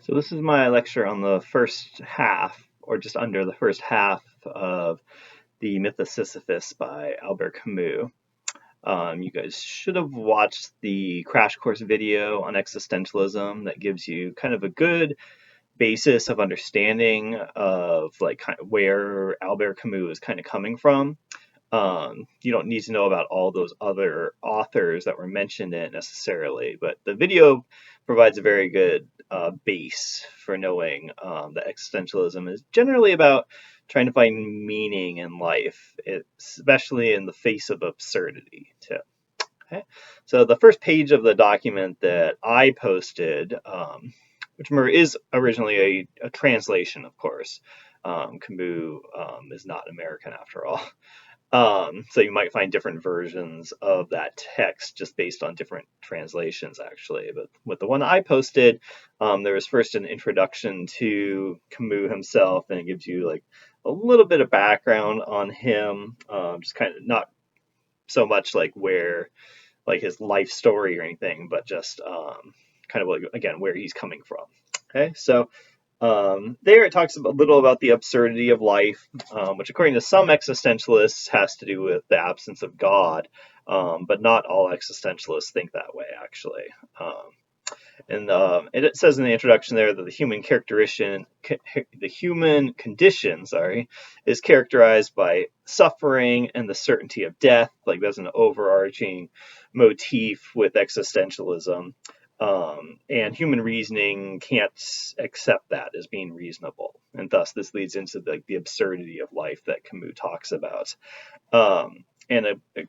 So this is my lecture on the first half, or just under the first half of the Myth of Sisyphus by Albert Camus. You guys should have watched the crash course video on existentialism that gives you kind of a good basis of understanding of like kind of where Albert Camus is kind of coming from. You don't need to know about all those other authors that were mentioned in it necessarily, but the video provides a very good base for knowing that existentialism is generally about trying to find meaning in life, especially in the face of absurdity, too. Okay? So the first page of the document that I posted, which is originally a translation, of course. Camus is not American after all. So you might find different versions of that text just based on different translations, actually. But with the one I posted, there was first an introduction to Camus himself, and it gives you like a little bit of background on him, just kind of not so much like his life story or anything, but just kind of like, again, where he's coming from. Okay, so there it talks a little about the absurdity of life, which according to some existentialists has to do with the absence of God, but not all existentialists think that way, actually. And it says in the introduction there that the human condition, is characterized by suffering and the certainty of death. Like there's an overarching motif with existentialism. And human reasoning can't accept that as being reasonable, and thus this leads into the absurdity of life that Camus talks about.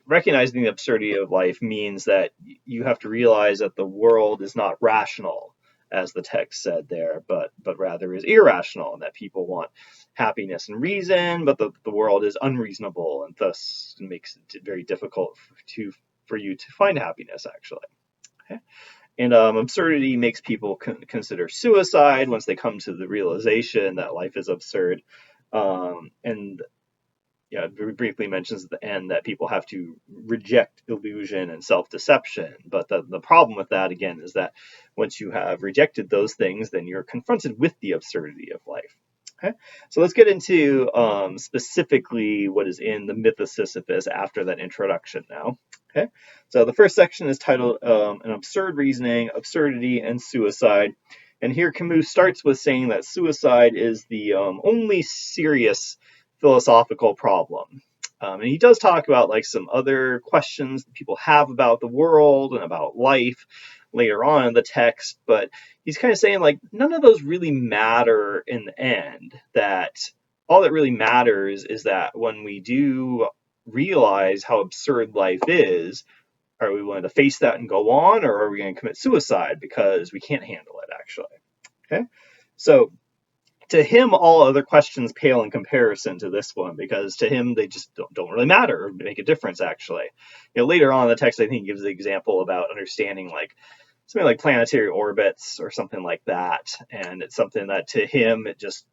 Recognizing the absurdity of life means that you have to realize that the world is not rational, as the text said there, but rather is irrational, and that people want happiness and reason, but the world is unreasonable, and thus makes it very difficult for you to find happiness, actually. Okay? And absurdity makes people consider suicide once they come to the realization that life is absurd. And very briefly mentions at the end that people have to reject illusion and self-deception. But the problem with that, again, is that once you have rejected those things, then you're confronted with the absurdity of life. Okay, so let's get into specifically what is in the Myth of Sisyphus after that introduction now. Okay, so the first section is titled An Absurd Reasoning, Absurdity, and Suicide. And here Camus starts with saying that suicide is the only serious philosophical problem. And he does talk about like some other questions that people have about the world and about life later on in the text, but he's kind of saying like none of those really matter in the end. That all that really matters is that when we do realize how absurd life is, are we willing to face that and go on, or are we going to commit suicide because we can't handle it, actually? Okay, so to him, all other questions pale in comparison to this one, because to him, they just don't really matter or make a difference, actually. Later on in the text, I think he gives the example about understanding like something like planetary orbits or something like that. And it's something that to him, it just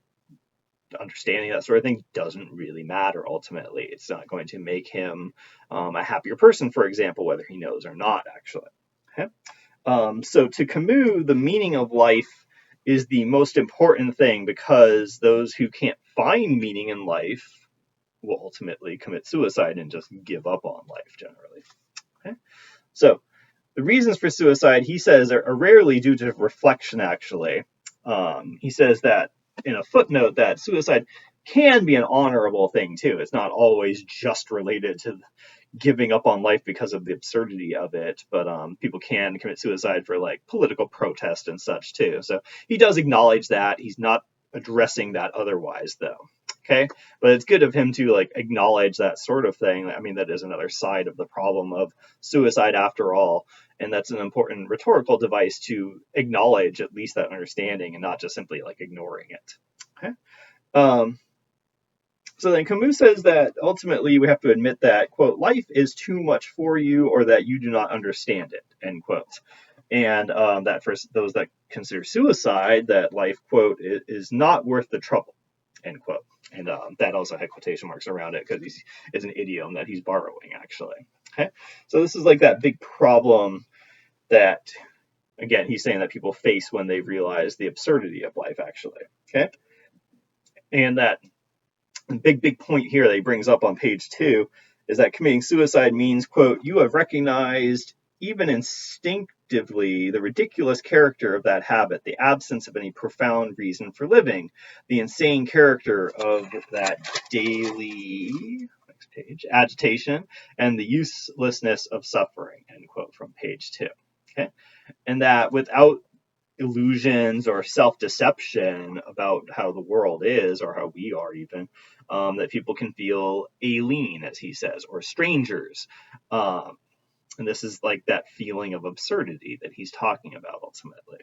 understanding that sort of thing doesn't really matter ultimately. It's not going to make him a happier person, for example, whether he knows or not, actually. Okay? So to Camus, the meaning of life is the most important thing, because those who can't find meaning in life will ultimately commit suicide and just give up on life generally. Okay? So the reasons for suicide, he says, are rarely due to reflection, actually. He says that in a footnote that suicide can be an honorable thing, too. It's not always just related to giving up on life because of the absurdity of it, but people can commit suicide for like political protest and such, too. So he does acknowledge that. He's not addressing that otherwise, though. Okay, but it's good of him to like acknowledge that sort of thing. I mean, that is another side of the problem of suicide after all. And that's an important rhetorical device to acknowledge at least that understanding and not just simply like ignoring it. Okay. So then Camus says that ultimately we have to admit that, quote, life is too much for you, or that you do not understand it, end quote. And that for those that consider suicide, that life, quote, is not worth the trouble, end quote. And that also had quotation marks around it because it's an idiom that he's borrowing, actually. Okay, so this is like that big problem that again, he's saying that people face when they realize the absurdity of life, actually. Okay, and that big point here that he brings up on page 2 is that committing suicide means, quote, you have recognized even instinctively the ridiculous character of that habit, the absence of any profound reason for living, the insane character of that daily, next page, agitation, and the uselessness of suffering, end quote, from page 2. Okay, and that without illusions or self-deception about how the world is, or how we are even, that people can feel alien, as he says, or strangers. And this is like that feeling of absurdity that he's talking about ultimately.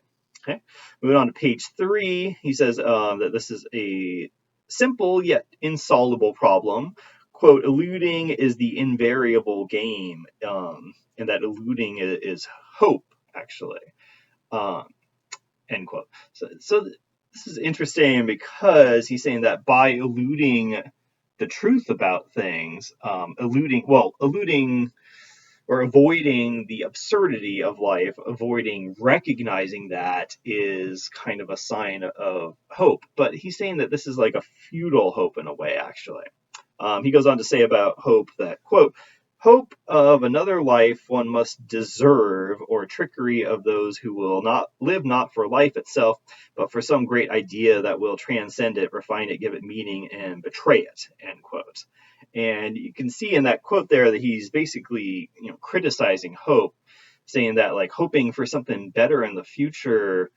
Okay, moving on to page 3, he says that this is a simple yet insoluble problem. Quote, eluding is the invariable game, and that eluding is hope, actually. End quote. So this is interesting because he's saying that by eluding the truth about things, eluding or avoiding the absurdity of life, avoiding recognizing that is kind of a sign of hope. But he's saying that this is like a futile hope in a way, actually. He goes on to say about hope that, quote, hope of another life one must deserve, or trickery of those who will not live not for life itself, but for some great idea that will transcend it, refine it, give it meaning, and betray it, end quote. And you can see in that quote there that he's basically, criticizing hope, saying that like hoping for something better in the future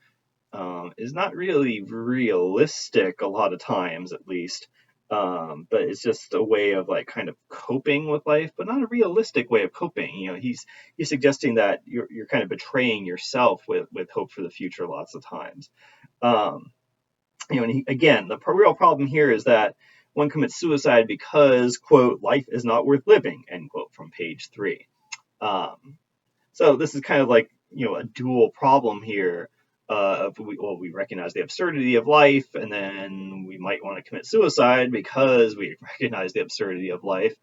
is not really realistic a lot of times, at least. But it's just a way of like kind of coping with life, but not a realistic way of coping. He's suggesting that you're kind of betraying yourself with hope for the future lots of times. And again, the real problem here is that one commits suicide because, quote, life is not worth living, end quote, from page 3. So this is kind of like, a dual problem here. We recognize the absurdity of life, and then we might want to commit suicide because we recognize the absurdity of life.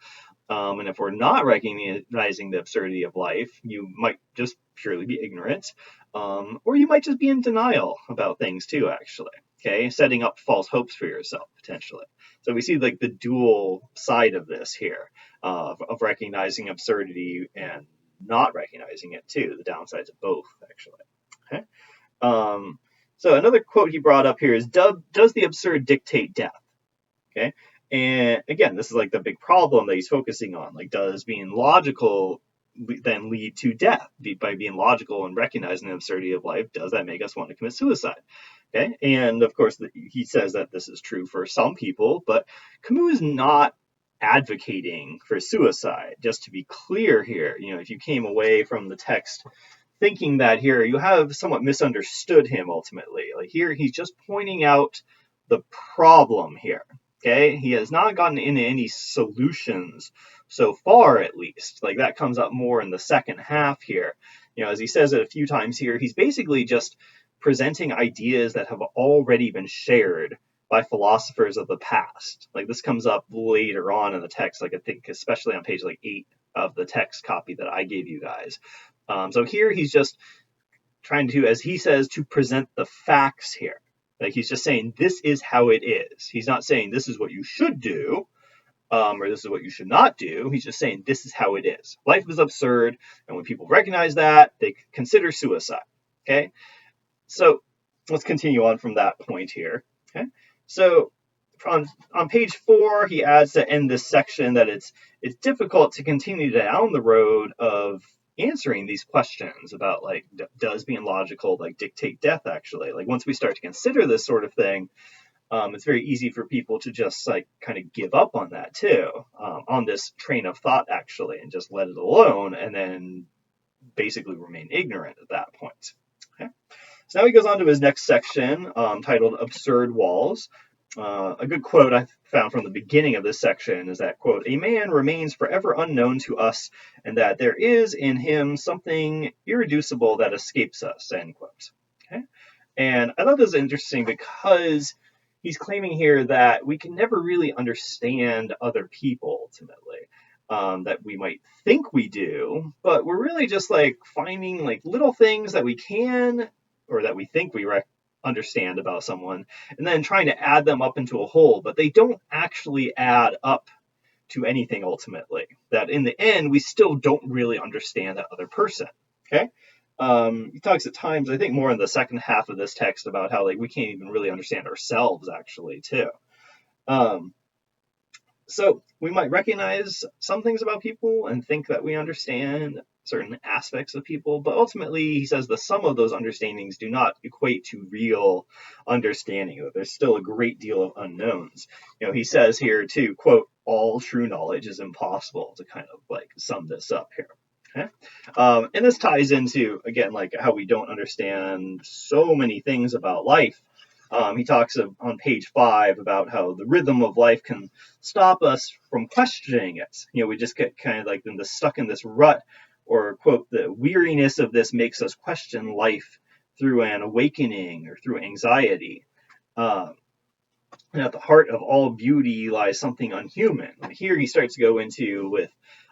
And if we're not recognizing the absurdity of life, you might just purely be ignorant, or you might just be in denial about things too, actually. Okay, setting up false hopes for yourself, potentially. So we see like the dual side of this here, of recognizing absurdity and not recognizing it too, the downsides of both, actually. Okay. So another quote he brought up here is, does the absurd dictate death? Okay. And again, this is like the big problem that he's focusing on. Like, does being logical then lead to death? By being logical and recognizing the absurdity of life, does that make us want to commit suicide? Okay. And of course, he says that this is true for some people, but Camus is not advocating for suicide. Just to be clear here, if you came away from the text thinking that here, you have somewhat misunderstood him ultimately. Like here, he's just pointing out the problem here. Okay, he has not gotten into any solutions so far, at least. Like that comes up more in the second half here. As he says it a few times here, he's basically just presenting ideas that have already been shared by philosophers of the past. Like this comes up later on in the text, like I think especially on page like 8 of the text copy that I gave you guys. So here he's just trying to, as he says, to present the facts here. Like he's just saying this is how it is. He's not saying this is what you should do, or this is what you should not do. He's just saying this is how it is. Life is absurd, and when people recognize that, they consider suicide. Okay, so let's continue on from that point here. Okay, so on page 4, he adds to end this section that it's difficult to continue down the road of answering these questions about like does being logical like dictate death, actually. Like once we start to consider this sort of thing, it's very easy for people to just like kind of give up on that too, on this train of thought, actually, and just let it alone, and then basically remain ignorant at that point. Okay, so now he goes on to his next section, titled Absurd Walls. A good quote I found from the beginning of this section is that, quote, a man remains forever unknown to us, and that there is in him something irreducible that escapes us, end quote. Okay? And I thought this was interesting because he's claiming here that we can never really understand other people, ultimately. that we might think we do, but we're really just like finding like little things that we can or that we think we understand about someone, and then trying to add them up into a whole, but they don't actually add up to anything ultimately. That in the end, we still don't really understand that other person. Okay. He talks at times, I think more in the second half of this text, about how like we can't even really understand ourselves actually too. Um, so we might recognize some things about people and think that we understand certain aspects of people, but ultimately he says the sum of those understandings do not equate to real understanding, that there's still a great deal of unknowns. He says here too, quote, all true knowledge is impossible, to kind of like sum this up here. Okay. And this ties into, again, like how we don't understand so many things about life. He talks on page 5 about how the rhythm of life can stop us from questioning it. We just get kind of like stuck in this rut, or, quote, the weariness of this makes us question life through an awakening or through anxiety. And at the heart of all beauty lies something unhuman. Here he starts to go into with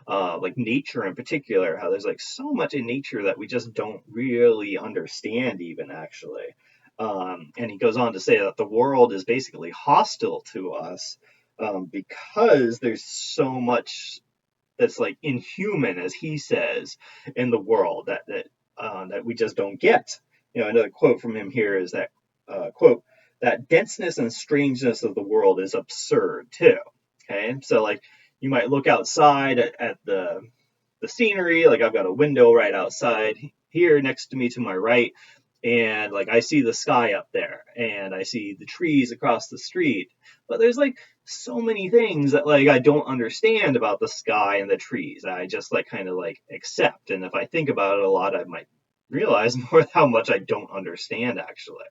like nature in particular, how there's like so much in nature that we just don't really understand even actually. And he goes on to say that the world is basically hostile to us because there's so much that's like inhuman, as he says, in the world that we just don't get. Another quote from him here is that, quote, that denseness and strangeness of the world is absurd too. Okay, so like you might look outside at the scenery, like I've got a window right outside here next to me to my right, and like I see the sky up there and I see the trees across the street, but there's like so many things that like I don't understand about the sky and the trees. I just like kind of like accept, and if I think about it a lot, I might realize more how much I don't understand actually.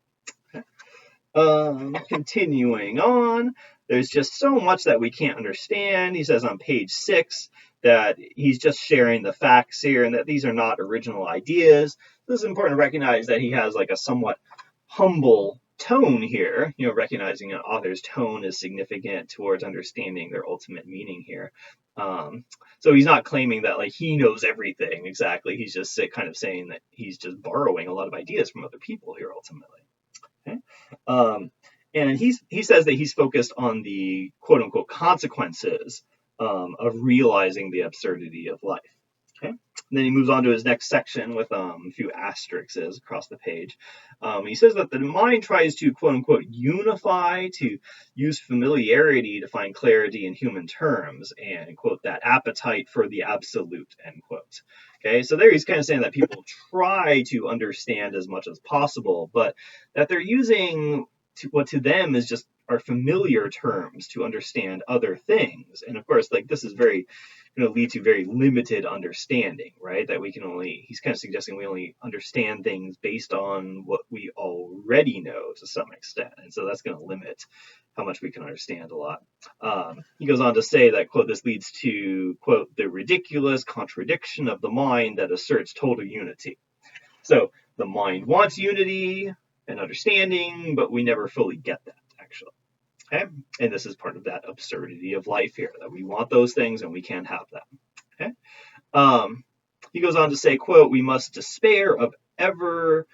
Continuing on, there's just so much that we can't understand. He says on page 6 that he's just sharing the facts here and that these are not original ideas. This is important to recognize that he has like a somewhat humble tone here, recognizing an author's tone is significant towards understanding their ultimate meaning here. So he's not claiming that like he knows everything exactly. He's just kind of saying that he's just borrowing a lot of ideas from other people here ultimately. Okay. And he says that he's focused on the quote unquote consequences of realizing the absurdity of life. Okay. And then he moves on to his next section with a few asterisks across the page. He says that the mind tries to quote unquote unify, to use familiarity to find clarity in human terms, and quote that appetite for the absolute, end quote. Okay, so there he's kind of saying that people try to understand as much as possible, but that they're using what to them is just our familiar terms to understand other things. And of course, like this is very going to lead to very limited understanding, right? That we can only, he's kind of suggesting we only understand things based on what we already know to some extent. And so that's going to limit how much we can understand a lot. He goes on to say that, quote, this leads to, quote, the ridiculous contradiction of the mind that asserts total unity. So the mind wants unity and understanding, but we never fully get that, actually. Okay? And this is part of that absurdity of life here, that we want those things and we can't have them. Okay? He goes on to say, quote, we must despair of ever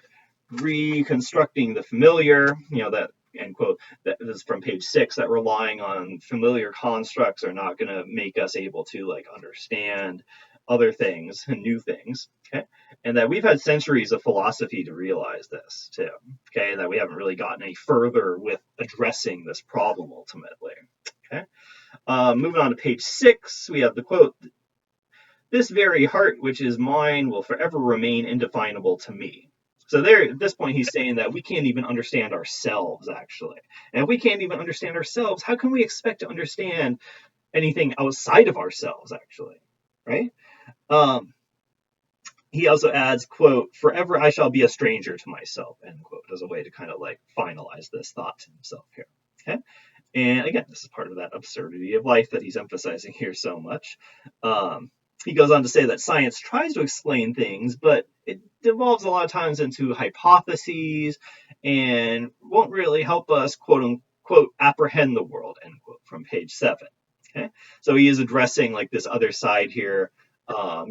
reconstructing the familiar, that, end quote, that is from page 6, that relying on familiar constructs are not going to make us able to like understand other things and new things. Okay? And that we've had centuries of philosophy to realize this too. Okay, that we haven't really gotten any further with addressing this problem ultimately. Okay, moving on to page 6, we have the quote: "This very heart which is mine will forever remain indefinable to me." So there, at this point, he's saying that we can't even understand ourselves actually, and if we can't even understand ourselves, how can we expect to understand anything outside of ourselves actually, right? He also adds, quote, "Forever I shall be a stranger to myself," end quote, as a way to kind of like finalize this thought to himself here. Okay. And again, this is part of that absurdity of life that he's emphasizing here so much. He goes on to say that science tries to explain things, but it devolves a lot of times into hypotheses and won't really help us, quote unquote, apprehend the world, end quote, from page 7. Okay? So he is addressing like this other side here,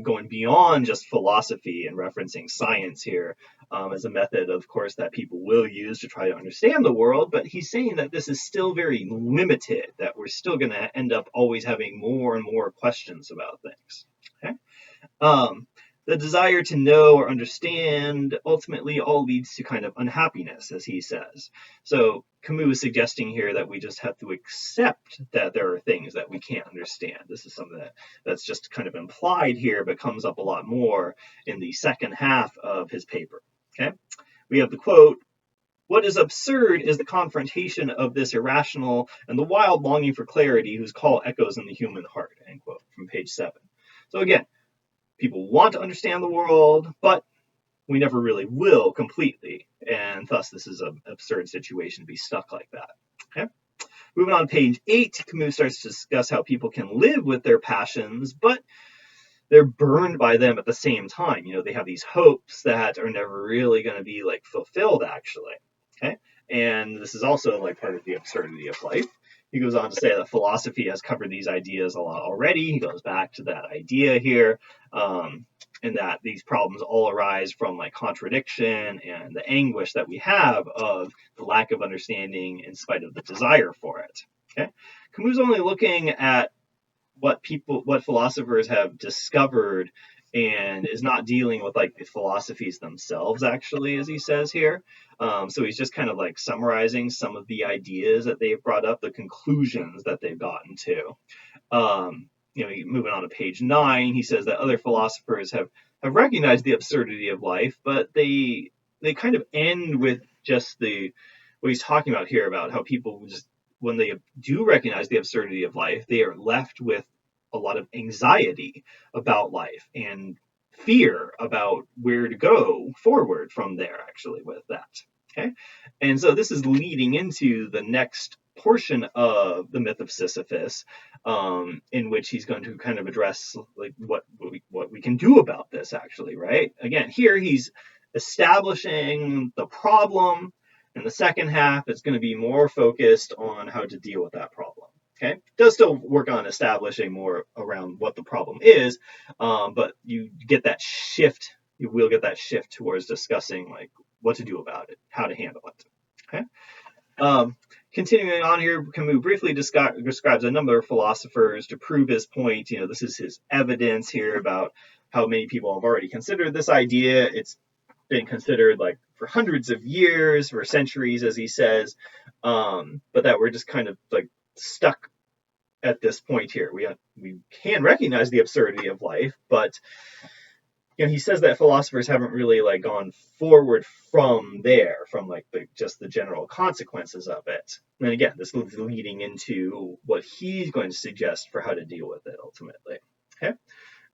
going beyond just philosophy and referencing science here as a method, of course, that people will use to try to understand the world. But he's saying that this is still very limited, that we're still going to end up always having more and more questions about things. Okay? The desire to know or understand ultimately all leads to kind of unhappiness, as he says. So Camus is suggesting here that we just have to accept that there are things that we can't understand. This is something that's just kind of implied here, but comes up a lot more in the second half of his paper. Okay, we have the quote, "What is absurd is the confrontation of this irrational and the wild longing for clarity whose call echoes in the human heart," end quote, from page 7. So again, people want to understand the world, but we never really will completely, and thus this is an absurd situation to be stuck like that. Okay? Moving on to page 8, Camus starts to discuss how people can live with their passions, but they're burned by them at the same time. You know, they have these hopes that are never really going to be like fulfilled, actually. Okay? And this is also like part of the absurdity of life. He goes on to say that philosophy has covered these ideas a lot already. He goes back to that idea here, and that these problems all arise from like contradiction and the anguish that we have of the lack of understanding in spite of the desire for it. Okay, Camus is only looking at what philosophers have discovered, and is not dealing with like the philosophies themselves, actually, as he says here. So he's just kind of like summarizing some of the ideas that they've brought up, the conclusions that they've gotten to. Moving on to page 9, he says that other philosophers have recognized the absurdity of life, but they kind of end with just what he's talking about here, about how people just, when they do recognize the absurdity of life, they are left with a lot of anxiety about life and fear about where to go forward from there, actually, with that. Okay? And so this is leading into the next portion of the Myth of Sisyphus, in which he's going to kind of address like what we can do about this, actually, right? Again, here he's establishing the problem. In the second half, it's going to be more focused on how to deal with that problem. Okay, does still work on establishing more around what the problem is, but you get that shift. You will get that shift towards discussing like what to do about it, how to handle it. Okay. Continuing on here, Camus briefly describes a number of philosophers to prove his point. You know, this is his evidence here about how many people have already considered this idea. It's been considered like for hundreds of years, for centuries, as he says, but that we're just kind of like stuck at this point here. We can recognize the absurdity of life, but he says that philosophers haven't really like gone forward from there, from like just the general consequences of it. And again, this is leading into what he's going to suggest for how to deal with it ultimately. Okay.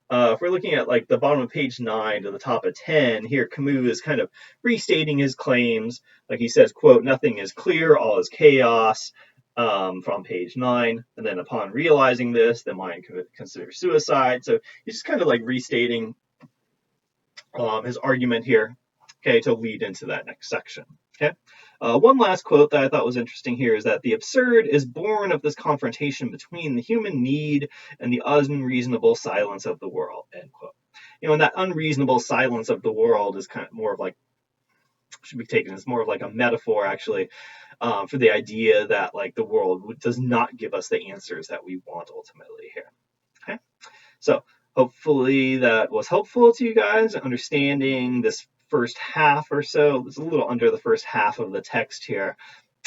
If we're looking at like the bottom of page 9 to the top of 10, here Camus is kind of restating his claims. Like he says, quote, "Nothing is clear, all is chaos," from page 9. And then upon realizing this, the mind considers suicide. So he's just kind of like restating his argument here, okay, to lead into that next section. Okay. One last quote that I thought was interesting here is that the absurd is born of this confrontation between the human need and the unreasonable silence of the world, end quote. And that unreasonable silence of the world is kind of more of like, should be taken as more of like a metaphor, actually, for the idea that like the world does not give us the answers that we want ultimately here. Okay. So hopefully that was helpful to you guys, understanding this first half or so. It's a little under the first half of the text here.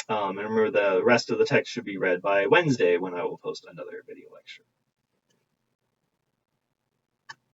And remember, the rest of the text should be read by Wednesday, when I will post another video lecture.